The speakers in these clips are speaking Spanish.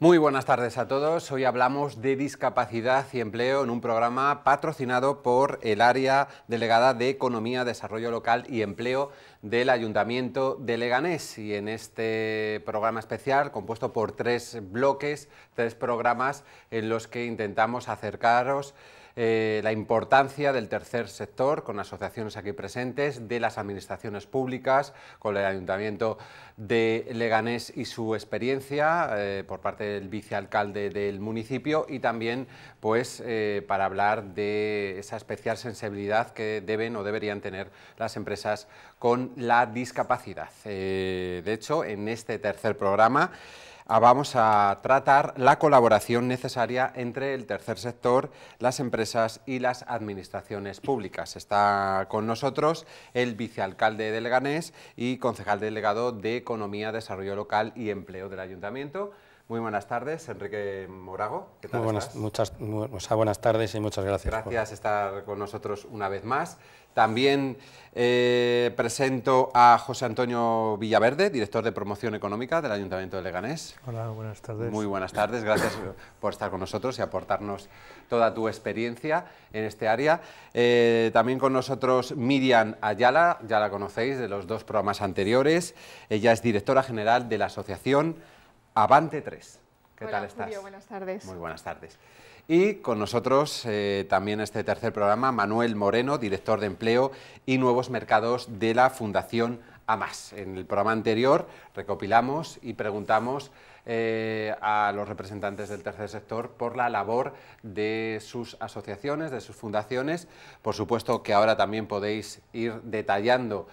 Muy buenas tardes a todos. Hoy hablamos de discapacidad y empleo en un programa patrocinado por el área delegada de Economía, Desarrollo Local y Empleo del Ayuntamiento de Leganés. Y en este programa especial, compuesto por tres bloques, tres programas en los que intentamos acercaros la importancia del tercer sector, con asociaciones aquí presentes, de las administraciones públicas, con el Ayuntamiento de Leganés y su experiencia por parte del vicealcalde del municipio, y también pues para hablar de esa especial sensibilidad que deben o deberían tener las empresas con la discapacidad. De hecho, en este tercer programa vamos a tratar la colaboración necesaria entre el tercer sector, las empresas y las administraciones públicas. Está con nosotros el vicealcalde de Leganés y concejal delegado de Economía, Desarrollo Local y Empleo del Ayuntamiento. Muy buenas tardes, Enrique Morago. ¿Qué tal estás? Buenas tardes y muchas gracias. Gracias por estar con nosotros una vez más. También presento a José Antonio Villaverde, director de Promoción Económica del Ayuntamiento de Leganés. Hola, buenas tardes. Muy buenas tardes, gracias por estar con nosotros y aportarnos toda tu experiencia en este área. También con nosotros Miriam Ayala, ya la conocéis de los dos programas anteriores. Ella es directora general de la asociación Avante 3. ¿Qué tal estás? Julio, buenas tardes. Muy buenas tardes. Y con nosotros también este tercer programa, Manuel Moreno, director de Empleo y Nuevos Mercados de la Fundación AMAS. En el programa anterior recopilamos y preguntamos a los representantes del tercer sector por la labor de sus asociaciones, de sus fundaciones. Por supuesto que ahora también podéis ir detallando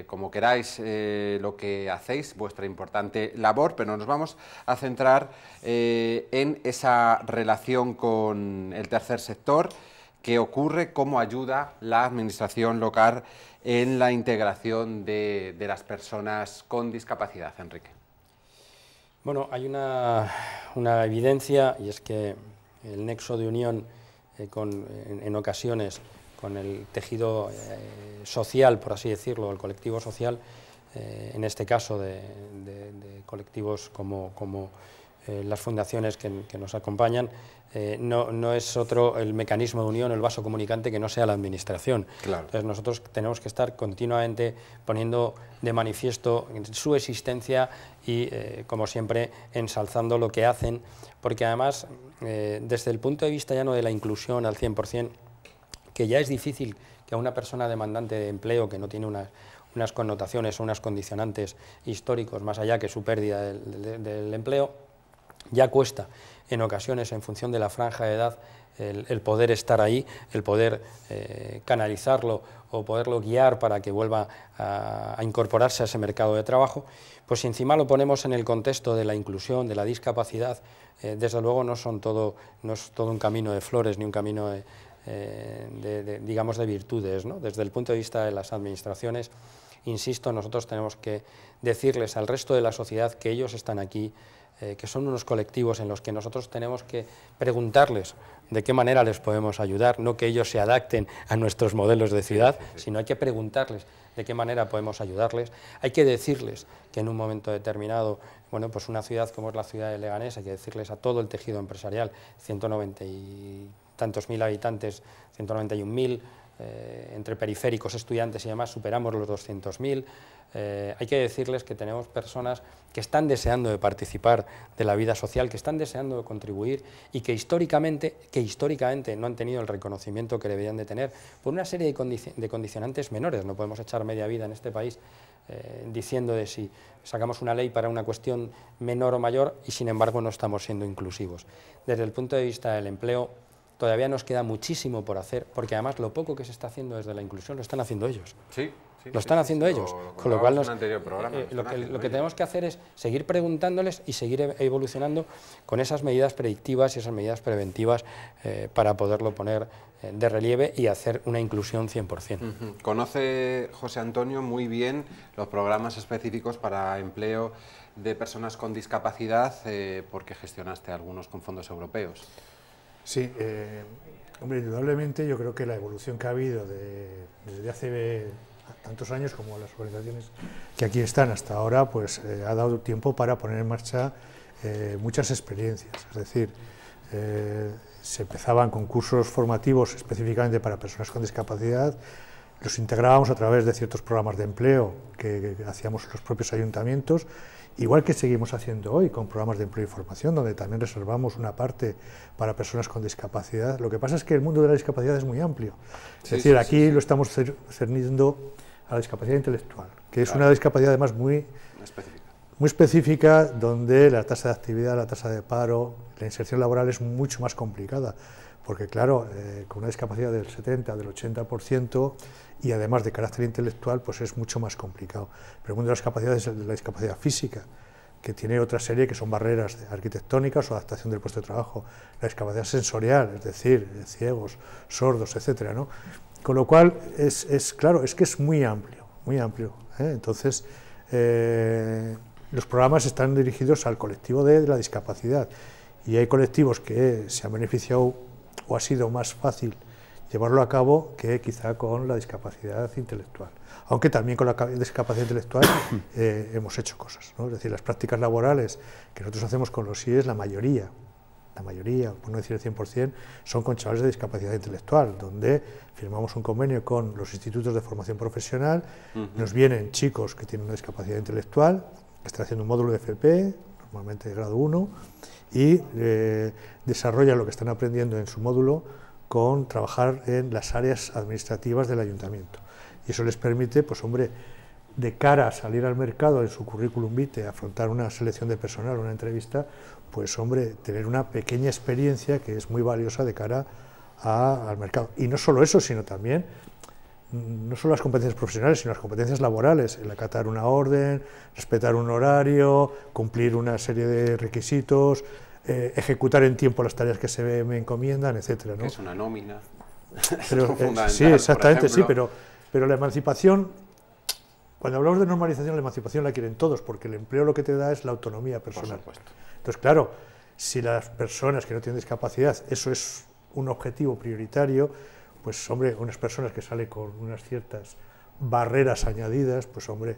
como queráis lo que hacéis, vuestra importante labor, pero nos vamos a centrar en esa relación con el tercer sector, qué ocurre, cómo ayuda la administración local en la integración de las personas con discapacidad. Enrique. Bueno, hay una evidencia, y es que el nexo de unión en ocasiones con el tejido social, por así decirlo, el colectivo social, en este caso de colectivos como las fundaciones que nos acompañan, no es otro el mecanismo de unión, el vaso comunicante que no sea la administración. Claro. Entonces nosotros tenemos que estar continuamente poniendo de manifiesto su existencia y, como siempre, ensalzando lo que hacen, porque además, desde el punto de vista ya no de la inclusión al 100%, que ya es difícil que a una persona demandante de empleo que no tiene unas connotaciones o unas condicionantes históricos más allá que su pérdida del empleo, ya cuesta en ocasiones, en función de la franja de edad, el poder estar ahí, el poder canalizarlo o poderlo guiar para que vuelva a incorporarse a ese mercado de trabajo. Pues si encima lo ponemos en el contexto de la inclusión, de la discapacidad, desde luego no es todo un camino de flores ni un camino digamos de virtudes, ¿no? Desde el punto de vista de las administraciones, insisto, nosotros tenemos que decirles al resto de la sociedad que ellos están aquí, que son unos colectivos en los que nosotros tenemos que preguntarles de qué manera les podemos ayudar, no que ellos se adapten a nuestros modelos de ciudad, sino hay que preguntarles de qué manera podemos ayudarles. Hay que decirles que en un momento determinado, bueno, pues una ciudad como es la ciudad de Leganés, hay que decirles a todo el tejido empresarial, 190 y tantos mil habitantes, 191.000, entre periféricos, estudiantes y demás, superamos los 200.000. Hay que decirles que tenemos personas que están deseando de participar de la vida social, que están deseando de contribuir y que históricamente no han tenido el reconocimiento que deberían de tener por una serie de condicionantes menores. No podemos echar media vida en este país diciendo de si sacamos una ley para una cuestión menor o mayor y sin embargo no estamos siendo inclusivos. Desde el punto de vista del empleo, todavía nos queda muchísimo por hacer, porque además lo poco que se está haciendo desde la inclusión lo están haciendo ellos. Sí. Lo están haciendo ellos, con lo cual lo que tenemos que hacer es seguir preguntándoles y seguir evolucionando con esas medidas predictivas y esas medidas preventivas para poderlo poner de relieve y hacer una inclusión 100%. Conoce José Antonio muy bien los programas específicos para empleo de personas con discapacidad, porque gestionaste algunos con fondos europeos. Sí, hombre, indudablemente yo creo que la evolución que ha habido desde hace tantos años como las organizaciones que aquí están hasta ahora, pues ha dado tiempo para poner en marcha muchas experiencias, es decir, se empezaban con cursos formativos específicamente para personas con discapacidad, los integrábamos a través de ciertos programas de empleo que hacíamos los propios ayuntamientos, igual que seguimos haciendo hoy con programas de empleo y formación, donde también reservamos una parte para personas con discapacidad. Lo que pasa es que el mundo de la discapacidad es muy amplio, es decir, aquí lo estamos cerniendo a la discapacidad intelectual, que es una discapacidad además muy específica, donde la tasa de actividad, la tasa de paro, la inserción laboral es mucho más complicada, porque claro, con una discapacidad del 70, del 80%, y además de carácter intelectual, pues es mucho más complicado. Pero el mundo de las discapacidades es la discapacidad física, que tiene otra serie que son barreras arquitectónicas o adaptación del puesto de trabajo, la discapacidad sensorial, es decir, ciegos, sordos, etcétera, ¿no? Con lo cual, claro, es que es muy amplio, ¿eh? Entonces, los programas están dirigidos al colectivo de la discapacidad, y hay colectivos que se han beneficiado o ha sido más fácil llevarlo a cabo que quizá con la discapacidad intelectual, aunque también con la discapacidad intelectual hemos hecho cosas, ¿no? Es decir, las prácticas laborales que nosotros hacemos con los IES, la mayoría, por no decir el 100%, son con chavales de discapacidad intelectual, donde firmamos un convenio con los institutos de formación profesional, nos vienen chicos que tienen una discapacidad intelectual, que están haciendo un módulo de FP, normalmente de grado 1, y desarrollan lo que están aprendiendo en su módulo con trabajar en las áreas administrativas del ayuntamiento. Y eso les permite, pues hombre, de cara a salir al mercado en su currículum vitae, afrontar una selección de personal, una entrevista, pues hombre, tener una pequeña experiencia que es muy valiosa de cara al mercado. Y no solo eso, sino también, no solo las competencias profesionales, sino las competencias laborales, el acatar una orden, respetar un horario, cumplir una serie de requisitos, ejecutar en tiempo las tareas que se me encomiendan, etcétera, ¿no? Que es una nómina. Pero, sí, exactamente, sí, pero la emancipación, cuando hablamos de normalización, la emancipación la quieren todos, porque el empleo lo que te da es la autonomía personal. Por supuesto. Entonces, claro, si las personas que no tienen discapacidad, eso es un objetivo prioritario, pues hombre, unas personas que salen con unas ciertas barreras añadidas, pues hombre,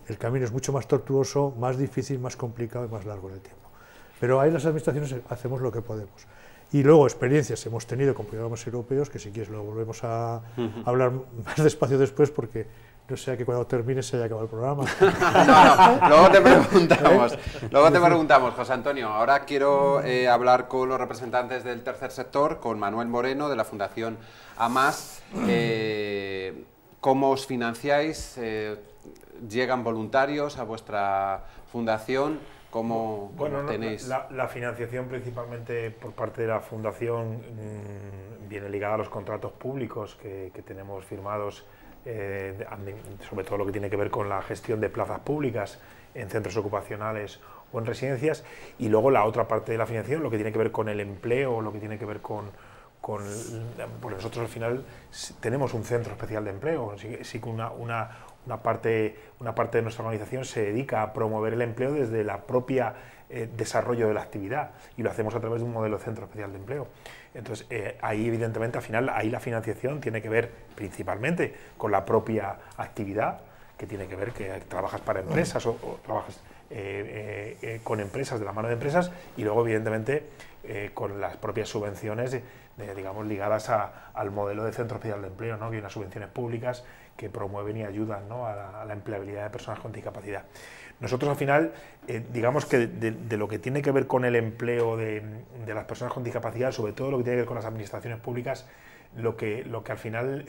el camino es mucho más tortuoso, más difícil, más complicado y más largo en el tiempo. Pero ahí las administraciones hacemos lo que podemos. Y luego experiencias hemos tenido con programas europeos, que si quieres lo volvemos a hablar más despacio después, porque no sea que cuando termine se haya acabado el programa. No, luego te preguntamos, José Antonio. Ahora quiero hablar con los representantes del tercer sector, con Manuel Moreno, de la Fundación AMAS. ¿Cómo os financiáis? ¿Llegan voluntarios a vuestra fundación? ¿Cómo tenéis? La financiación principalmente por parte de la Fundación viene ligada a los contratos públicos que tenemos firmados, sobre todo lo que tiene que ver con la gestión de plazas públicas en centros ocupacionales o en residencias, y luego la otra parte de la financiación, lo que tiene que ver con el empleo, lo que tiene que ver con pues nosotros al final tenemos un centro especial de empleo, sí que una parte de nuestra organización se dedica a promover el empleo desde la propia desarrollo de la actividad, y lo hacemos a través de un modelo de centro especial de empleo. Entonces, ahí evidentemente al final ahí la financiación tiene que ver principalmente con la propia actividad, que tiene que ver que trabajas para empresas o trabajas con empresas, de la mano de empresas, y luego evidentemente con las propias subvenciones digamos ligadas al modelo de centro especial de empleo, ¿no? Que hay unas subvenciones públicas que promueven y ayudan, ¿no? a la empleabilidad de personas con discapacidad. Nosotros al final, digamos que de lo que tiene que ver con el empleo de las personas con discapacidad, sobre todo lo que tiene que ver con las administraciones públicas, lo que al final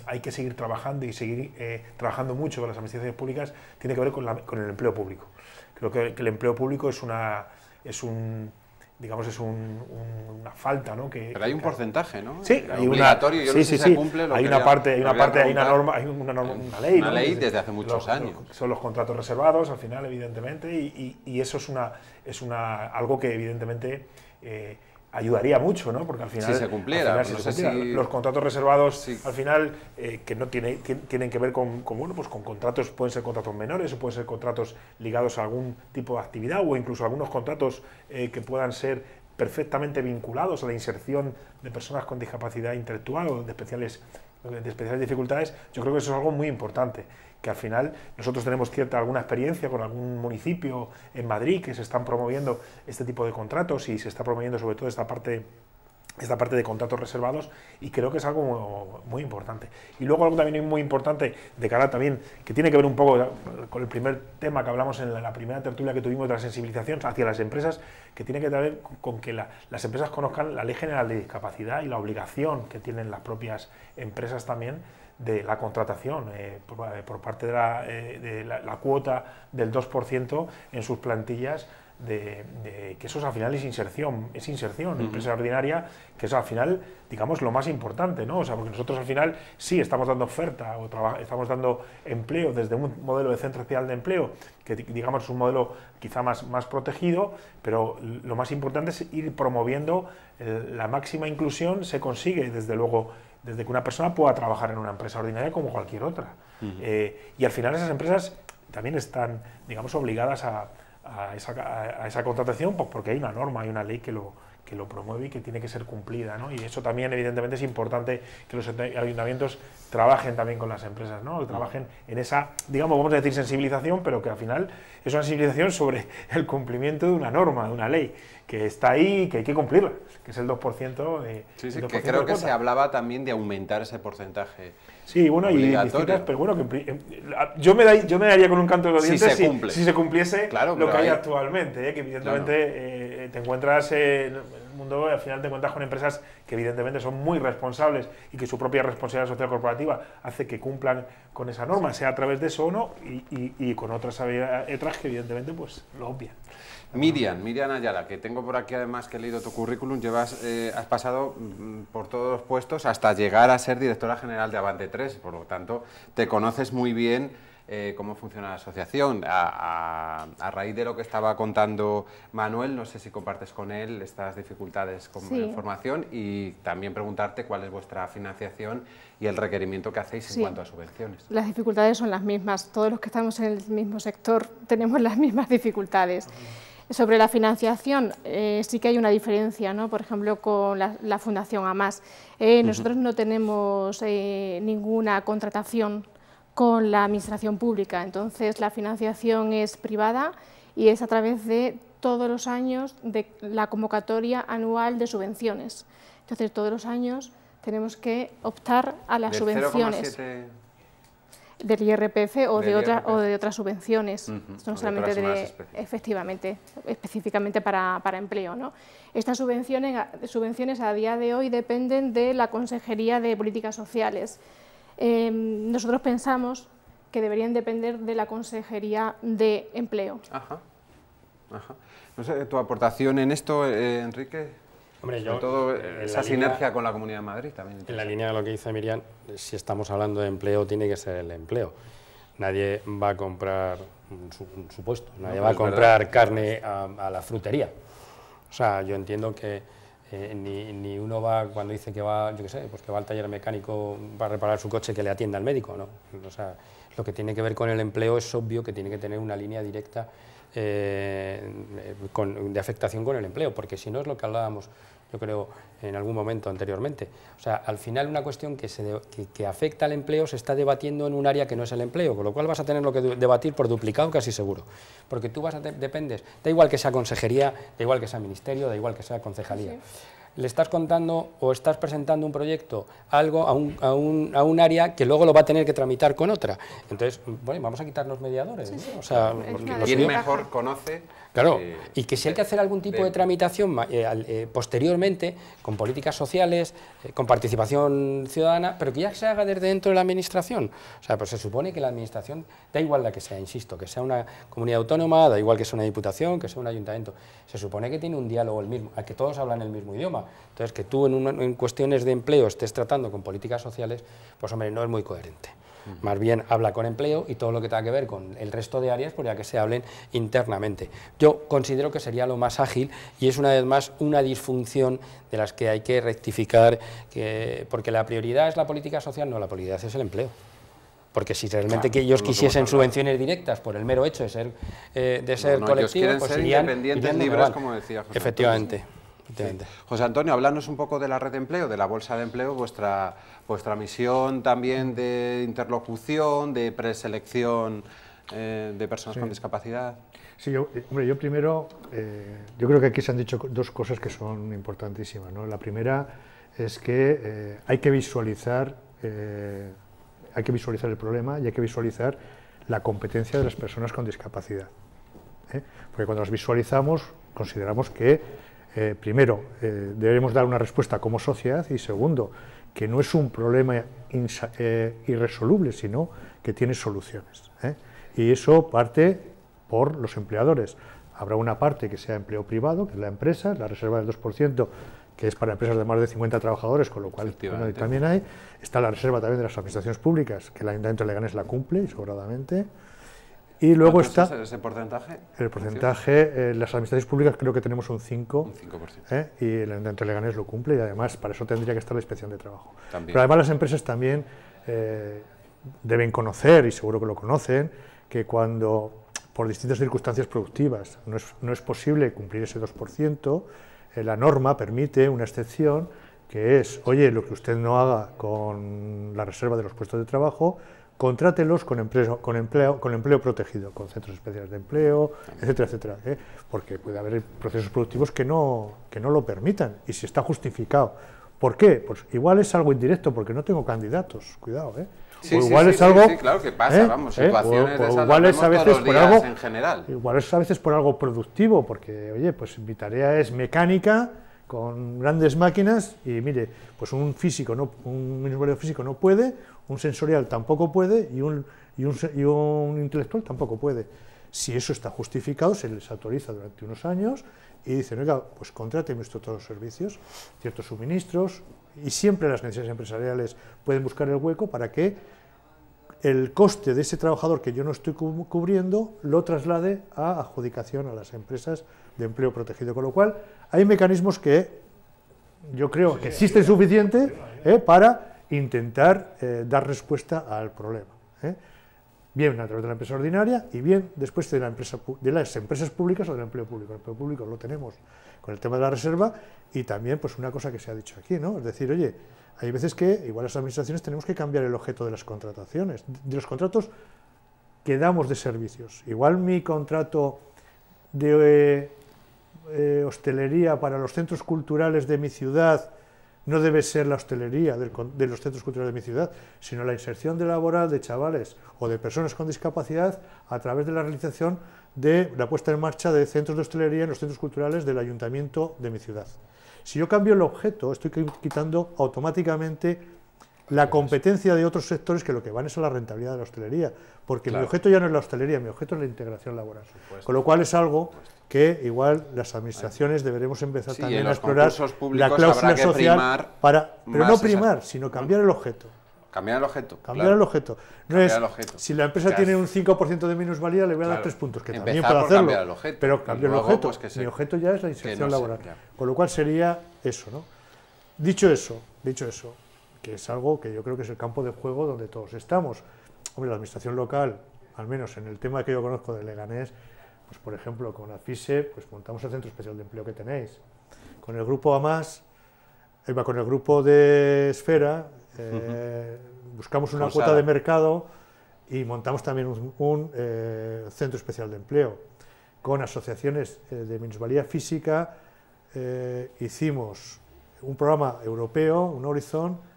hay que seguir trabajando y seguir trabajando mucho con las administraciones públicas, tiene que ver con el empleo público. Creo que el empleo público es una falta, ¿no? Pero hay un porcentaje, ¿no? Sí, hay obligatorio, yo no sé si se cumple. Hay una ley desde hace muchos años. Son los contratos reservados, al final, evidentemente, y eso es algo que evidentemente ayudaría mucho, ¿no? Porque al final, si se cumpliera, los contratos reservados, al final, que no tienen que ver con contratos, pueden ser contratos menores o pueden ser contratos ligados a algún tipo de actividad, o incluso algunos contratos que puedan ser perfectamente vinculados a la inserción de personas con discapacidad intelectual o de especiales dificultades, yo creo que eso es algo muy importante, que al final nosotros tenemos alguna experiencia con algún municipio en Madrid que se están promoviendo este tipo de contratos y se está promoviendo sobre todo esta parte de contratos reservados, y creo que es algo muy importante. Y luego algo también muy importante de cara también, que tiene que ver un poco con el primer tema que hablamos en la primera tertulia que tuvimos de la sensibilización hacia las empresas, que tiene que ver con que las empresas conozcan la Ley General de Discapacidad y la obligación que tienen las propias empresas también de la contratación por parte de la cuota del 2% en sus plantillas, que eso al final es inserción empresa ordinaria, que es al final, digamos, lo más importante, ¿no? O sea, porque nosotros al final sí estamos dando oferta o estamos dando empleo desde un modelo de centro especial de empleo, que digamos es un modelo quizá más protegido, pero lo más importante es ir promoviendo la máxima inclusión. Se consigue, desde luego, desde que una persona pueda trabajar en una empresa ordinaria como cualquier otra. Y al final esas empresas también están, digamos, obligadas a esa contratación, pues porque hay una norma, hay una ley que lo promueve y que tiene que ser cumplida, ¿no? Y eso también, evidentemente, es importante que los ayuntamientos trabajen también con las empresas, ¿no? Que trabajen en esa, digamos, vamos a decir sensibilización, pero que al final es una sensibilización sobre el cumplimiento de una norma, de una ley, que está ahí y que hay que cumplirla, que es el 2% de... Sí, que creo que se hablaba también de aumentar ese porcentaje. Sí, bueno, y distintas, pero bueno, yo me daría con un canto de los dientes si se cumpliese lo que hay actualmente, que evidentemente te encuentras en el mundo, al final te encuentras con empresas que evidentemente son muy responsables y que su propia responsabilidad social corporativa hace que cumplan con esa norma, sea a través de eso o no, y con otras que evidentemente pues lo obvian. Miriam Ayala, que tengo por aquí además que he leído tu currículum, has pasado por todos los puestos hasta llegar a ser directora general de Avante 3, por lo tanto te conoces muy bien cómo funciona la asociación. A raíz de lo que estaba contando Manuel, no sé si compartes con él estas dificultades con formación, y también preguntarte cuál es vuestra financiación y el requerimiento que hacéis en cuanto a subvenciones. Las dificultades son las mismas, todos los que estamos en el mismo sector tenemos las mismas dificultades. Sobre la financiación, sí que hay una diferencia, ¿no? Por ejemplo, con la Fundación AMAS. Nosotros no tenemos ninguna contratación con la administración pública, entonces la financiación es privada y es a través de todos los años de la convocatoria anual de subvenciones. Entonces, todos los años tenemos que optar a las subvenciones. 0,7... del IRPF o de otras subvenciones, no solamente específicamente para empleo, ¿no? Estas subvenciones a día de hoy dependen de la Consejería de Políticas Sociales. Nosotros pensamos que deberían depender de la Consejería de Empleo. No sé, tu aportación en esto, Enrique. Hombre, sobre todo esa sinergia con la Comunidad de Madrid también. En la línea de lo que dice Miriam, si estamos hablando de empleo, tiene que ser el empleo. Nadie va a comprar un supuesto, nadie va a comprar carne a la frutería. O sea, yo entiendo que ni uno va, cuando dice que va, yo qué sé, pues que va al taller mecánico para reparar su coche, que le atienda al médico, ¿no? O sea, lo que tiene que ver con el empleo es obvio que tiene que tener una línea directa de afectación con el empleo, porque si no es lo que hablábamos, yo creo, en algún momento anteriormente. O sea, al final una cuestión que afecta al empleo se está debatiendo en un área que no es el empleo, con lo cual vas a tener lo que debatir por duplicado casi seguro, porque tú dependes, da igual que sea consejería, da igual que sea ministerio, da igual que sea concejalía. Le estás contando o estás presentando un proyecto, algo a un área que luego lo va a tener que tramitar con otra. Entonces, bueno, vamos a quitarnos mediadores, ¿no? O sea, ¿quién mejor conoce? Claro, y que si hay que hacer algún tipo de tramitación posteriormente, con políticas sociales, con participación ciudadana, pero que ya se haga desde dentro de la administración. O sea, pues se supone que la administración, da igual la que sea, insisto, que sea una comunidad autónoma, da igual que sea una diputación, que sea un ayuntamiento, se supone que tiene un diálogo el mismo, a que todos hablan el mismo idioma. Entonces, que tú en cuestiones de empleo estés tratando con políticas sociales, pues hombre, no es muy coherente. Más bien habla con empleo y todo lo que tenga que ver con el resto de áreas, pues ya que se hablen internamente. Yo considero que sería lo más ágil y es una vez más una disfunción de las que hay que rectificar, porque la prioridad es la política social, no, la prioridad es el empleo. Porque si realmente que ellos quisiesen subvenciones directas por el mero hecho de ser colectivo, ellos quieren pues ser irían independientes, libres, como decía José. Efectivamente. Sí. José Antonio, háblanos un poco de la red de empleo, de la bolsa de empleo, vuestra misión también de interlocución, de preselección de personas con discapacidad. Sí, yo primero, yo creo que aquí se han dicho dos cosas que son importantísimas, ¿no? La primera es que hay que visualizar el problema y hay que visualizar la competencia de las personas con discapacidad. Porque cuando las visualizamos, consideramos que, primero, debemos dar una respuesta como sociedad y, segundo, que no es un problema irresoluble, sino que tiene soluciones. Y eso parte por los empleadores. Habrá una parte que sea empleo privado, que es la empresa, la reserva del 2%, que es para empresas de más de 50 trabajadores, con lo cual bueno, también hay. Está la reserva también de las administraciones públicas, que el Ayuntamiento de Leganés la cumple, y sobradamente. Y luego está... ¿Cuánto es ese porcentaje? El porcentaje, las administraciones públicas creo que tenemos un 5%. Un 5%. Y el Ayuntamiento de Leganés lo cumple, y además para eso tendría que estar la inspección de trabajo. También. Pero además las empresas también deben conocer, y seguro que lo conocen, que cuando por distintas circunstancias productivas no es posible cumplir ese 2%, la norma permite una excepción que es, oye, lo que usted no haga con la reserva de los puestos de trabajo, contrátelos con empleo protegido, con centros especiales de empleo, etcétera, etcétera, porque puede haber procesos productivos que no lo permitan, y si está justificado. ¿Por qué? Pues igual es algo indirecto, porque no tengo candidatos, cuidado, Sí, o igual es algo, sí, claro que pasa, vamos, situaciones de esas igual es a veces todos los por días algo, en general. igual es a veces por algo productivo, porque, oye, pues mi tarea es mecánica, con grandes máquinas, y mire, pues un minusválido físico no puede, un sensorial tampoco puede, y un intelectual tampoco puede. Si eso está justificado, se les autoriza durante unos años, y dicen, oiga, pues contráteme usted todos los servicios, ciertos suministros, y siempre las necesidades empresariales pueden buscar el hueco para que el coste de ese trabajador que yo no estoy cubriendo lo traslade a adjudicación a las empresas de empleo protegido. Con lo cual, hay mecanismos que yo creo que existen suficientes para intentar dar respuesta al problema. Bien a través de la empresa ordinaria y bien después de las empresas públicas o del empleo público. El empleo público lo tenemos con el tema de la reserva y también pues una cosa que se ha dicho aquí, ¿no? Es decir, oye, hay veces que igual las administraciones tenemos que cambiar el objeto de las contrataciones, de los contratos que damos de servicios. Igual mi contrato de hostelería para los centros culturales de mi ciudad no debe ser la hostelería de los centros culturales de mi ciudad, sino la inserción laboral de chavales o de personas con discapacidad a través de la realización de la puesta en marcha de centros de hostelería en los centros culturales del ayuntamiento de mi ciudad. Si yo cambio el objeto, estoy quitando automáticamente la competencia de otros sectores que lo que van es a la rentabilidad de la hostelería, porque mi objeto ya no es la hostelería, mi objeto es la integración laboral. Con lo cual es algo que igual las administraciones deberemos empezar también a explorar la cláusula social pero no primar, sino cambiar el objeto. Cambiar el objeto. Cambiar el objeto. No es, si la empresa tiene un 5% de minusvalía, le voy a dar 3 puntos, que también puede hacerlo, pero cambiar el objeto. Pues mi objeto ya es la inserción laboral. Con lo cual sería eso, ¿no? Dicho eso, que es algo que yo creo que es el campo de juego donde todos estamos. Hombre, la administración local, al menos en el tema que yo conozco de Leganés, pues por ejemplo con AFISE, pues montamos el Centro Especial de Empleo que tenéis. Con el grupo AMAS, con el grupo de Esfera, buscamos una cuota de mercado y montamos también un Centro Especial de Empleo. Con asociaciones de minusvalía física hicimos un programa europeo, un Horizon.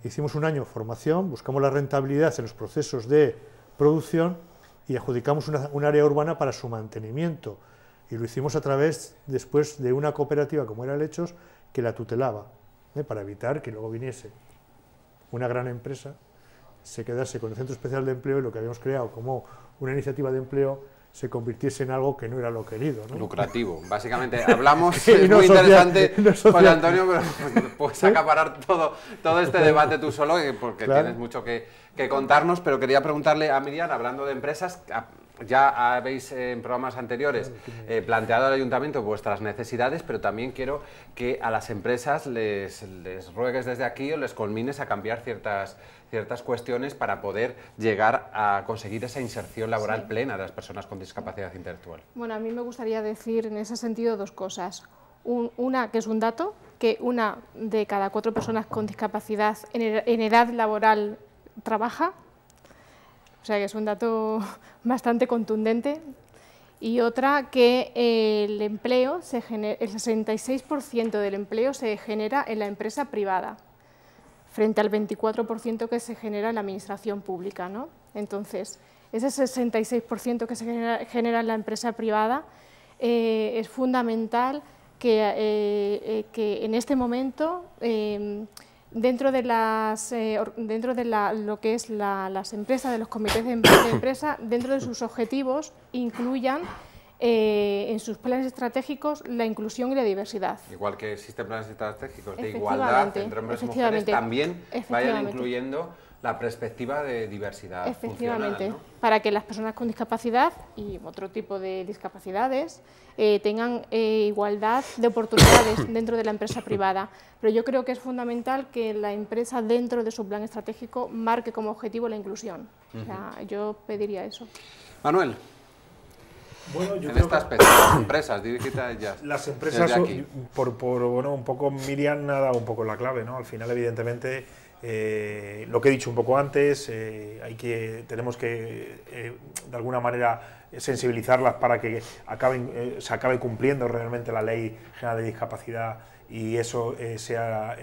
Hicimos un año de formación, buscamos la rentabilidad en los procesos de producción y adjudicamos un área urbana para su mantenimiento. Y lo hicimos a través, después, de una cooperativa como era Lechos, que la tutelaba, para evitar que luego viniese una gran empresa, se quedase con el Centro Especial de Empleo y lo que habíamos creado como una iniciativa de empleo se convirtiese en algo que no era lo querido, ¿no? Lucrativo. Básicamente, hablamos, es muy interesante, José Antonio, pero puedes acaparar todo este debate tú solo, porque tienes mucho que contarnos, pero quería preguntarle a Miriam, hablando de empresas, ya habéis en programas anteriores planteado al ayuntamiento vuestras necesidades, pero también quiero que a las empresas les ruegues desde aquí o les conmines a cambiar ciertas cuestiones para poder llegar a conseguir esa inserción laboral plena de las personas con discapacidad intelectual. Bueno, a mí me gustaría decir en ese sentido dos cosas. que es un dato, que 1 de cada 4 personas con discapacidad en edad laboral trabaja, o sea que es un dato bastante contundente. Y otra, que el 66% del empleo se genera en la empresa privada, frente al 24% que se genera en la administración pública, ¿no? Entonces, ese 66% que se genera en la empresa privada es fundamental que en este momento, dentro de lo que es las empresas, de los comités de empresa, dentro de sus objetivos, incluyan en sus planes estratégicos la inclusión y la diversidad. Igual que existen planes estratégicos de igualdad entre hombres y mujeres, también vayan incluyendo la perspectiva de diversidad. Efectivamente, ¿no? Para que las personas con discapacidad y otro tipo de discapacidades tengan igualdad de oportunidades dentro de la empresa privada. Pero yo creo que es fundamental que la empresa, dentro de su plan estratégico, marque como objetivo la inclusión. O sea, yo pediría eso. Manuel. Bueno, yo en creo estas que pequeñas empresas, dirigida ya. Las empresas, bueno, un poco Miriam ha dado un poco la clave, ¿no? Al final, evidentemente, lo que he dicho un poco antes, tenemos que, de alguna manera, sensibilizarlas para que se acabe cumpliendo realmente la Ley General de Discapacidad y eso sea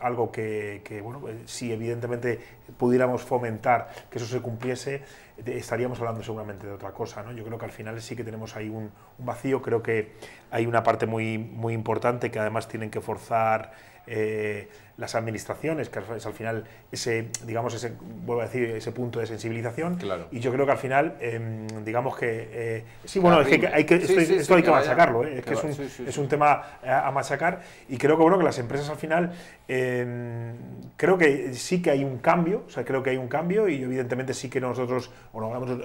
algo que bueno, si evidentemente pudiéramos fomentar que eso se cumpliese, estaríamos hablando seguramente de otra cosa, ¿no? Yo creo que al final sí que tenemos ahí un vacío. Creo que hay una parte muy importante que además tienen que forzar las administraciones, que es al final vuelvo a decir, ese punto de sensibilización. Claro. Y yo creo que al final, digamos que sí, bueno, esto hay que machacarlo, es un tema a machacar, y creo que bueno, que las empresas al final, creo que sí que hay un cambio, o sea, creo que hay un cambio, y evidentemente sí que nosotros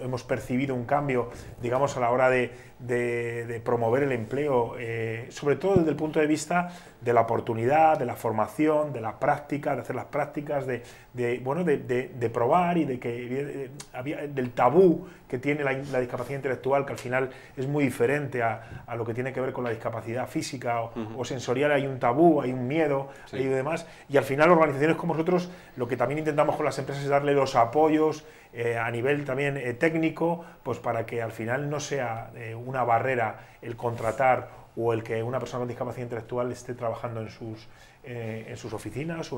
hemos percibido un cambio, digamos, a la hora de promover el empleo, sobre todo desde el punto de vista de la oportunidad, de la formación, de la práctica, de hacer las prácticas, de probar, y de que del tabú que tiene la discapacidad intelectual, que al final es muy diferente a lo que tiene que ver con la discapacidad física o sensorial. Hay un tabú, hay un miedo, hay demás, y al final organizaciones como nosotros lo que también intentamos con las empresas es darle los apoyos a nivel también técnico, pues para que al final no sea una barrera el contratar o el que una persona con discapacidad intelectual esté trabajando en sus oficinas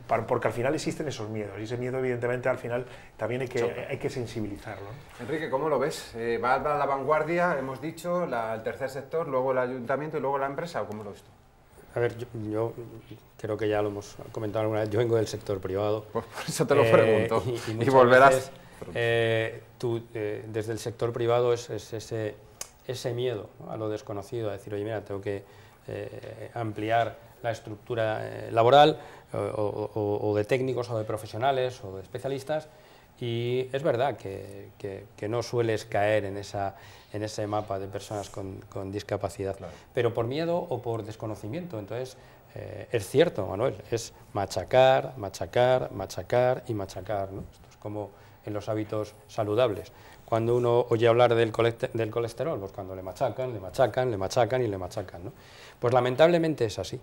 porque al final existen esos miedos, y ese miedo evidentemente al final también hay que sensibilizarlo. Enrique, ¿cómo lo ves? ¿Va a la vanguardia, hemos dicho, el tercer sector, luego el ayuntamiento y luego la empresa, o cómo lo ves tú? A ver, yo creo que ya lo hemos comentado alguna vez, yo vengo del sector privado. Pues por eso te lo pregunto, y volverás. Tú, desde el sector privado es ese miedo, ¿no?, a lo desconocido, a decir, oye, mira, tengo que ampliar la estructura laboral o de técnicos o de profesionales o de especialistas, y es verdad que no sueles caer en ese mapa de personas con discapacidad, claro, pero por miedo o por desconocimiento. Entonces, es cierto, Manuel, es machacar, machacar, machacar y machacar, ¿no? Esto es como en los hábitos saludables. Cuando uno oye hablar del colesterol, pues cuando le machacan, le machacan, le machacan y le machacan, ¿no? Pues lamentablemente es así.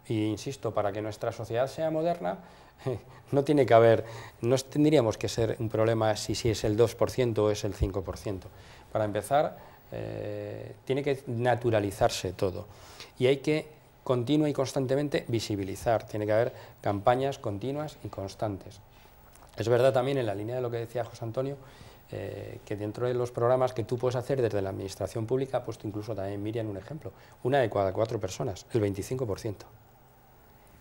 Y insisto, para que nuestra sociedad sea moderna, no tendríamos que ser un problema si es el 2% o es el 5%. Para empezar, tiene que naturalizarse todo. Y hay que continua y constantemente visibilizar. Tiene que haber campañas continuas y constantes. Es verdad también, en la línea de lo que decía José Antonio, que dentro de los programas que tú puedes hacer desde la administración pública, ha puesto incluso también Miriam un ejemplo, 1 de cada 4 personas, el 25%.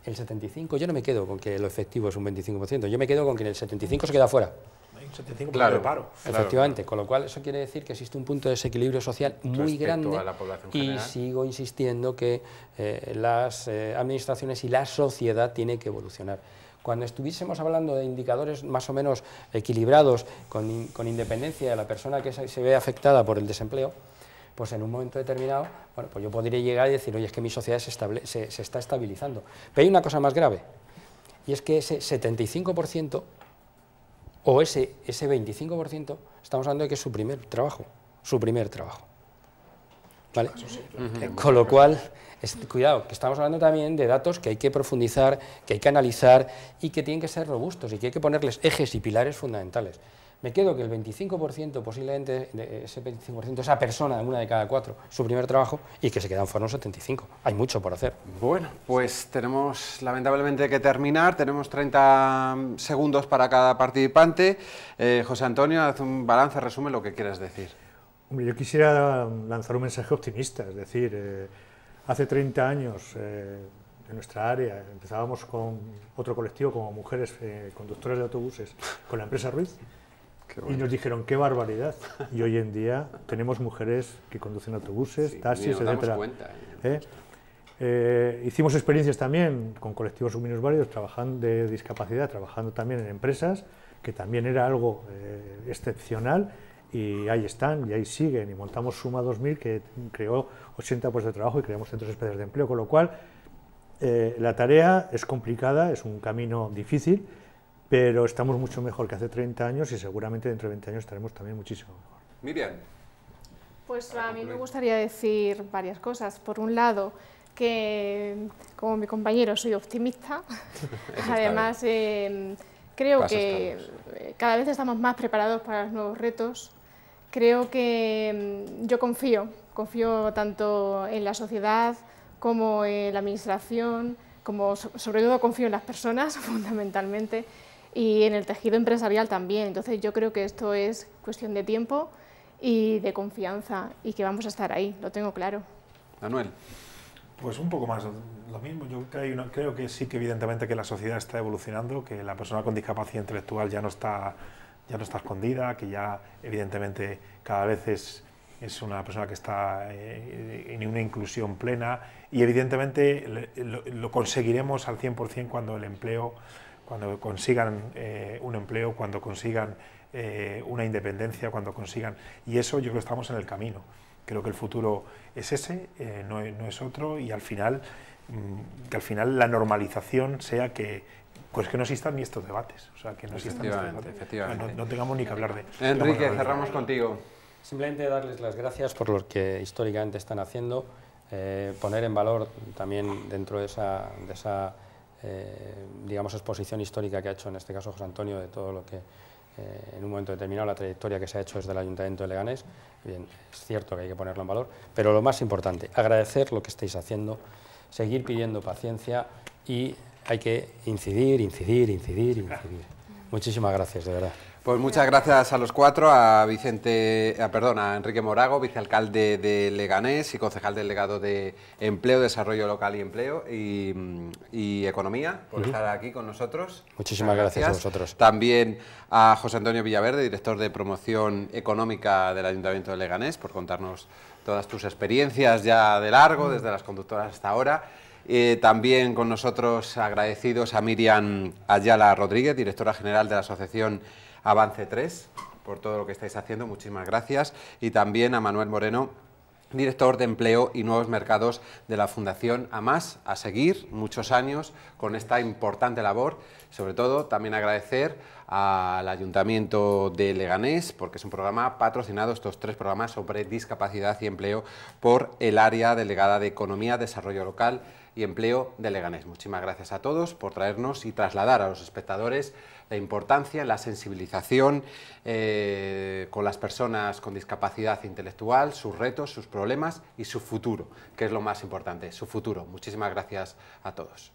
El 75%, yo no me quedo con que lo efectivo es un 25%, yo me quedo con que en el 75% se queda fuera. Hay un 75% claro, de paro. Efectivamente, con lo cual eso quiere decir que existe un punto de desequilibrio social muy grande, a la población y general. sigo insistiendo que las administraciones y la sociedad tiene que evolucionar. Cuando estuviésemos hablando de indicadores más o menos equilibrados, con independencia de la persona que se ve afectada por el desempleo, pues en un momento determinado, bueno, pues yo podría llegar y decir, oye, es que mi sociedad se está estabilizando. Pero hay una cosa más grave, y es que ese 75% o ese 25%, estamos hablando de que es su primer trabajo. ¿vale? Con lo cual, cuidado, que estamos hablando también de datos que hay que profundizar, que hay que analizar y que tienen que ser robustos y que hay que ponerles ejes y pilares fundamentales. Me quedo que el 25%, posiblemente, de ese 25%, esa persona, una de cada 4, su primer trabajo, y que se quedan fuera un 75%. Hay mucho por hacer. Bueno, pues tenemos lamentablemente que terminar, tenemos 30 segundos para cada participante. José Antonio, haz un balance, resume lo que quieras decir. Hombre, yo quisiera lanzar un mensaje optimista, es decir, hace 30 años en nuestra área empezábamos con otro colectivo como mujeres conductoras de autobuses con la empresa Ruiz. Y nos dijeron, qué barbaridad. Y hoy en día tenemos mujeres que conducen autobuses, sí, taxis, etc. Hicimos experiencias también con colectivos minusválidos trabajando de discapacidad, trabajando también en empresas, que también era algo excepcional, y ahí están, y ahí siguen. Y montamos Suma 2000, que creó 80 puestos de trabajo y creamos centros especiales de empleo, con lo cual la tarea es complicada, es un camino difícil, pero estamos mucho mejor que hace 30 años y seguramente dentro de 20 años estaremos también muchísimo mejor. Miriam. Pues a mí me gustaría decir varias cosas. Por un lado, que como mi compañero soy optimista. Además, creo que cada vez estamos más preparados para los nuevos retos. Creo que yo confío tanto en la sociedad como en la administración, como sobre todo confío en las personas, fundamentalmente, y en el tejido empresarial también. Entonces yo creo que esto es cuestión de tiempo y de confianza y que vamos a estar ahí, lo tengo claro. Manuel. Pues un poco más lo mismo. Yo creo que sí, que evidentemente que la sociedad está evolucionando, que la persona con discapacidad intelectual ya no está escondida, que ya evidentemente cada vez es una persona que está en una inclusión plena, y evidentemente lo conseguiremos al 100% cuando consigan un empleo, cuando consigan una independencia, cuando consigan, y eso yo creo que estamos en el camino. Creo que el futuro es ese, no es otro, y al final la normalización sea que no existan ni estos debates, o sea, que no existan estos debates, efectivamente. No tengamos ni que hablar de... Enrique, cerramos contigo. Simplemente darles las gracias por lo que históricamente están haciendo, poner en valor también dentro de esa digamos, exposición histórica que ha hecho en este caso José Antonio, de todo lo que en un momento determinado la trayectoria que se ha hecho desde el Ayuntamiento de Leganés. Bien, es cierto que hay que ponerlo en valor, pero lo más importante, agradecer lo que estáis haciendo, seguir pidiendo paciencia y hay que incidir. Muchísimas gracias, de verdad. Pues muchas gracias a los cuatro, a Enrique Morago, vicealcalde de Leganés y concejal delegado de Empleo, Desarrollo Local y Empleo y Economía, por estar aquí con nosotros. Muchísimas gracias a vosotros. También a José Antonio Villaverde, director de Promoción Económica del Ayuntamiento de Leganés, por contarnos todas tus experiencias ya de largo, desde las conductoras hasta ahora. También con nosotros agradecidos a Miriam Ayala Rodríguez, directora general de la Asociación Avance 3, por todo lo que estáis haciendo, muchísimas gracias, y también a Manuel Moreno, director de Empleo y Nuevos Mercados de la Fundación AMAS, a seguir muchos años con esta importante labor. Sobre todo también agradecer al Ayuntamiento de Leganés, porque es un programa patrocinado, estos 3 programas sobre discapacidad y empleo, por el área delegada de Economía, Desarrollo Local y Empleo de Leganés. Muchísimas gracias a todos por traernos y trasladar a los espectadores la importancia, la sensibilización con las personas con discapacidad intelectual, sus retos, sus problemas y su futuro, que es lo más importante, su futuro. Muchísimas gracias a todos.